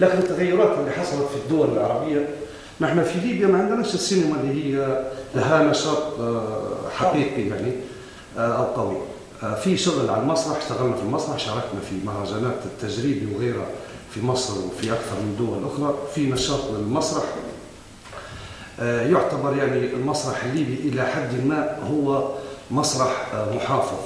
لكن التغيرات اللي حصلت في الدول العربية، نحن في ليبيا ما عندناش السينما اللي هي لها نشاط حقيقي يعني أو قوي. في شغل على المسرح، اشتغلنا في المسرح، شاركنا في مهرجانات التجريبي وغيرها في مصر وفي أكثر من دول أخرى. في نشاط للمسرح، يعتبر يعني المسرح الليبي إلى حد ما هو مسرح محافظ،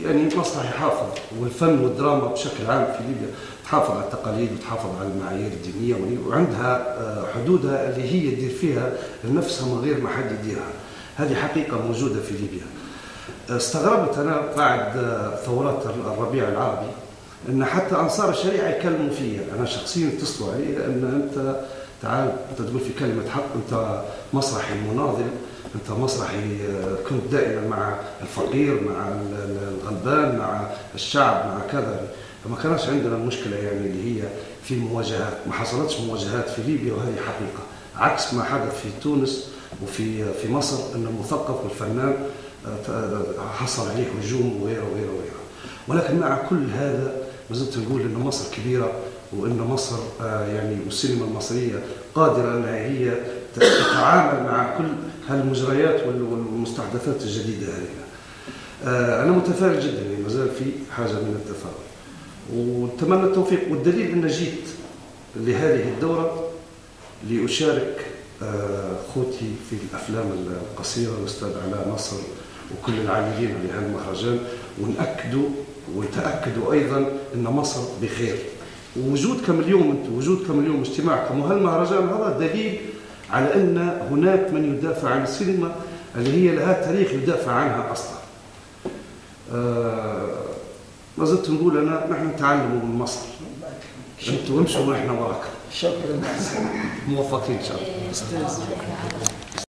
يعني مسرح يحافظ، والفن والدراما بشكل عام في ليبيا تحافظ على التقاليد وتحافظ على المعايير الدينية، وعندها حدودها اللي هي تدير فيها لنفسها من غير ما حد يديرها. هذه حقيقة موجودة في ليبيا. استغربت أنا بعد ثورات الربيع العربي أن حتى أنصار الشريعة يكلموا فيها. أنا شخصيا اتصلوا علي أن أنت تعال، أنت تقول في كلمة حق، أنت مسرحي مناضل، أنت مسرحي كنت دائما مع الفقير، مع الغلبان، مع الشعب، مع كذا. فما كانش عندنا المشكلة يعني اللي هي في مواجهات، ما حصلتش مواجهات في ليبيا، وهذه حقيقة عكس ما حدث في تونس وفي مصر، أن المثقف والفنان حصل عليه هجوم وغيره وغيره وغيره. ولكن مع كل هذا ما زلت نقول أن مصر كبيرة، وأن مصر يعني والسينما المصرية قادرة أن هي تتعامل مع كل هالمجريات والمستحدثات الجديدة هذه. أنا متفائل جدا، يعني ما زال في حاجة من التفاؤل، ونتمنى التوفيق. والدليل أن جيت لهذه الدورة لأشارك أخوتي في الأفلام القصيرة، الأستاذ علاء نصر وكل العاملين لهذا المهرجان، ونتأكدوا أيضا أن مصر بخير. ووجودكم اليوم، أنتم وجودكم اليوم، اجتماعكم وهالمهرجان هذا دليل على أن هناك من يدافع عن السينما اللي هي لها تاريخ يدافع عنها أصلا. ما زلت نقول نحن نتعلم من مصر، أنتم امشوا ونحن وراكم. شكرا، موفقين إن شاء الله.